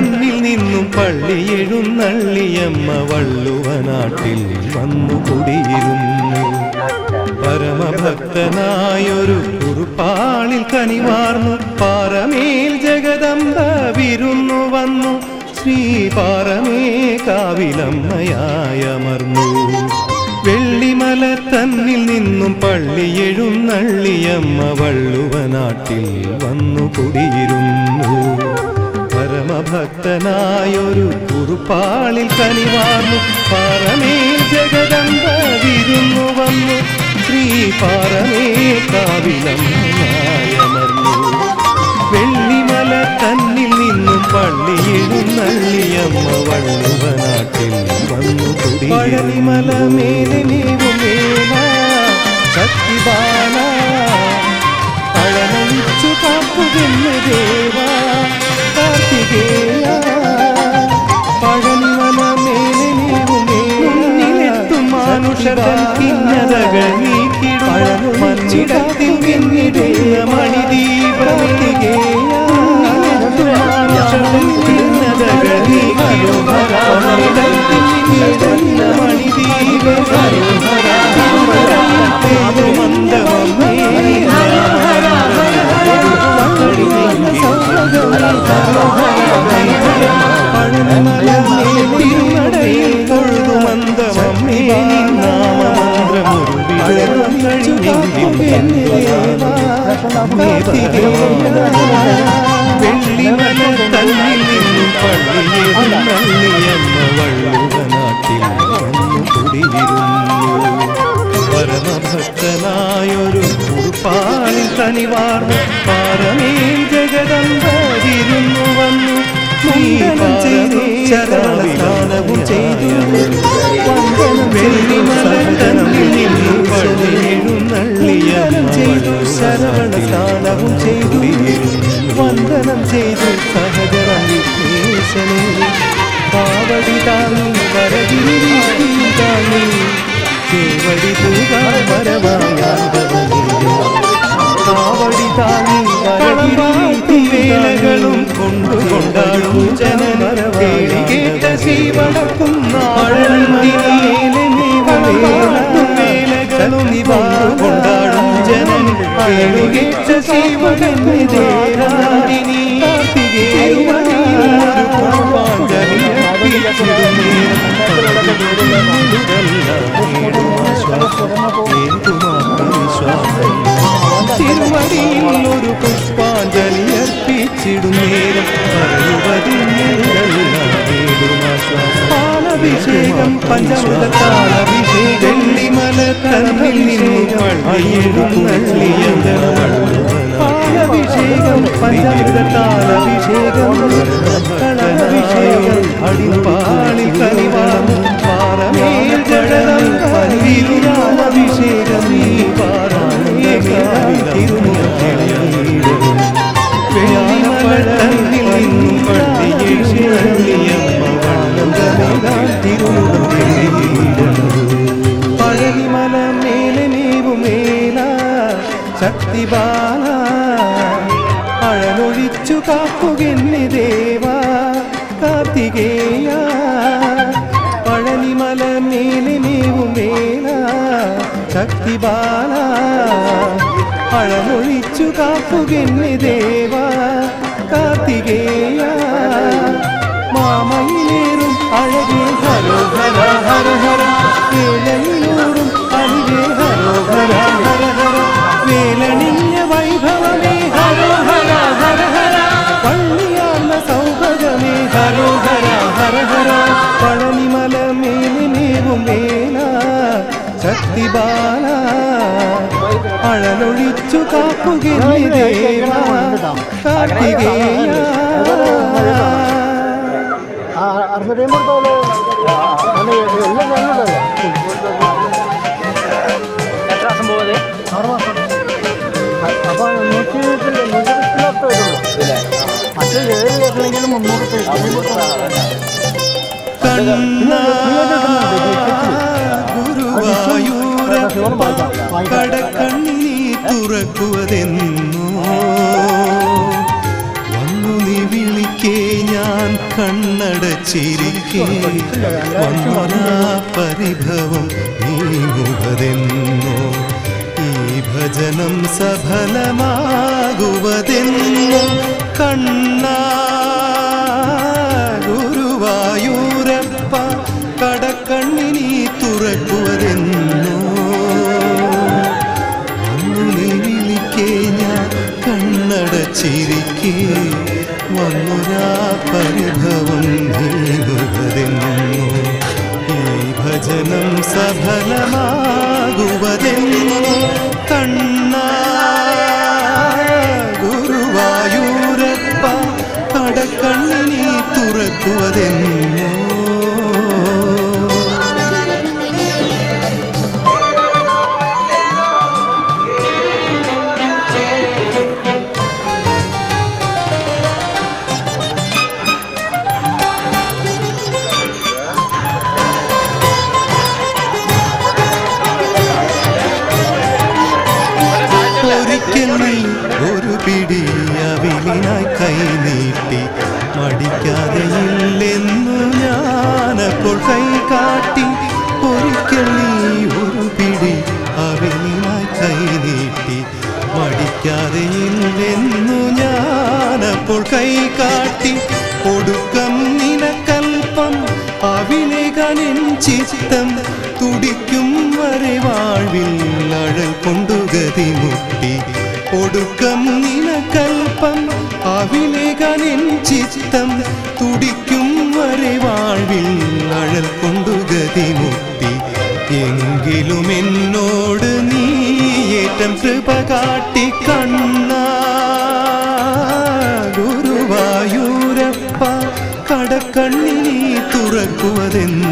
തന്നിൽ നിന്നും പള്ളി എഴുന്നള്ളിയമ്മ വള്ളുവനാട്ടിൽ വന്നു കുടിയിരുന്നു. പരമഭക്തനായൊരു കുറുപ്പാളിൽ കനിവാർന്നു പാറമേൽ ജഗദംബ വിരുന്നു വന്നു. ശ്രീ പാറമേ കാവിലമ്മയായമർന്നു. വെള്ളിമല തന്നിൽ നിന്നും പള്ളി എഴുന്നള്ളിയമ്മ വള്ളുവനാട്ടിൽ വന്നു കുടിയിരുന്നു. പരമഭക്തനായൊരു കുറുപ്പാളിൽ കനിവാർന്നു പാറമേൽ ജഗദംബ വിരുന്നു വന്നു. ശ്രീ പാറമേ കാവിലമ്മയായമർന്നു. വെള്ളിമല തന്നിൽ നിന്നും പള്ളി എഴുന്നള്ളിയമ്മ വള്ളുവനാട്ടിൽ വന്നു കുടി. പഴനിമല മേലെ നീവുമേല ശക്തിബാല പഴനൊഴിച്ചു കാക്കുകെന്ന ദേവ കാർത്തികേയ. പഴനിമല മേലെ നീവുമേലെത്തും മാനുഷതൻ കിന്നതകൾ നീക്കിടും മന്നിടത്തിൽ പിന്നിടുന്ന മണിദീപത്തികേയ. വെള്ളിമല തന്നിൽ നിന്നും പള്ളി എഴുന്നള്ളിയമ്മ വള്ളുവനാട്ടിൽ വന്നു കുടിയിരുന്നു. പരമഭക്തനായൊരു കുറുപ്പാളിൽ കനിവാർന്നു പാറമേൽ ജഗദംബ വിരുന്നു വന്നു. ശരണവും ചെയ്തു വെള്ളിമല തന്നിൽ നിന്നും പള്ളി എഴുന്നള്ളിയമ്മ ചെയ്തു. ശരവണസ്നാനവും ചെയ്തു വന്ദനം ചെയ്തു സഹജരം വിഘ്നേശനെ. കാവടി താങ്ങി വരകിരി താങ്ങി കേവടി തൂകാൻ വരവായാണ്ടവനെ. കാവടി താങ്ങി വരകിരി വേലകളും കൊണ്ടുകൊണ്ടാടും ജനനരവായി കേട്ട ശിവടക്കും വേലകളും കൊണ്ടാടും ജനൻ കേട്ട ശിവകന്യദേരാദിനി. തിരുവടിയിൽ ഒരു പുഷ്പാഞ്ജലി അർപ്പിച്ചിടുന്നേരം പാലഭിഷേകം പഞ്ചമൃതത്താലഭിഷേകം. വെള്ളിമല തന്നിൽ നിന്നും പാലഭിഷേകം പഞ്ചമൃതത്താലഭിഷേകം. അടിപ്പാളിൽ കനിവാർന്നു പാറമേൽ ജഗദംബ വിരുന്നാഭിഷേകം. വെള്ളിമല തന്നിൽ നിന്നും പള്ളി എഴുന്നള്ളിയമ്മ പഴനിമല മേലെ നീവുമേല ശക്തിബാല അഴലൊഴിച്ചു കാക്കുകെന്നെ ദേവ കാർത്തികേയ. പഴനിമല മേലെ നീവുമേല ശക്തിബാല അഴലൊഴിച്ചു കാക്കുകെന്നെ ദേവ കാർത്തികേയ. മാമയിലേറും അഴകേ ഹരോ ഹര ഹര ഹര. വേലയിലൂറും അലിവേ ഹരോ ഹര ഹര ഹര. വേലണിഞ്ഞ വൈഭവമേ ഹരോ ഹര ഹര ഹര. പള്ളിയാർന്ന സൗഭഗമേ ഹരോ ഹര ഹര ഹര. പഴനിമല മേലെ നീവും വേല ശക്തിബാല അഴലൊഴിച്ചു കാക്കുകെന്നെ ദേവ കാർത്തികേയ. കടക്കണ്ണിനി തുറക്കുവതെന്നോ വന്നു നീ വിളിക്കേ ഞാൻ കണ്ണടച്ചിരിക്കേ വന്നൊരാ പരിഭവം നീങ്ങുവതെന്നോ ഈ ഭജനം സഫലമാകുവതെന്നോ കണ്ണാ ഗുരുവായൂരപ്പ കടക്കണ്ണിനി തുറക്കുവതെന്നോ വന്നു നീ വിളിക്കേ ഞാൻ കണ്ണടച്ചിരിക്കേ വന്നൊരാ പരിഭവം നീങ്ങുവതെന്നോ ഈ ഭജനം സഫലമാകുവതെന്നോ കണ്ണാ ഗുരുവായൂരപ്പ കടക്കണ്ണിനി തുറക്കുവതെന്നോ ഒരു പിടി അവിലിനായി കൈനീട്ടി മടിക്കാതെയില്ലെന്നു ഞാനപ്പോൾ കൈ കാട്ടി ഒരിക്കൽ നീ ഒരു പിടി അവിലിനായി കൈനീട്ടി മടിക്കാതെയില്ലെന്നു ഞാനപ്പോൾ കൈ കാട്ടി ഒടുക്കം നിനക്കൽപ്പം അവിലേകനിൻ ചിത്തം തുടിക്കും വരെ വാഴ്വിൽ അഴൽ കൊണ്ടു ഗതിമുട്ടി ഒടുക്കം നിനക്കൽപ്പം അവിലേകനിൻ ചിത്തം തുടിക്കും വരെ വാഴ്വിൽ അഴൽ കൊണ്ടു ഗതിമുട്ടി എങ്കിലും എന്നോട് നീ ഏറ്റം കൃപ കാട്ടി കണ്ണാ ഗുരുവായൂരപ്പ കടക്കണ്ണിനി തുറക്കുവതെന്ന്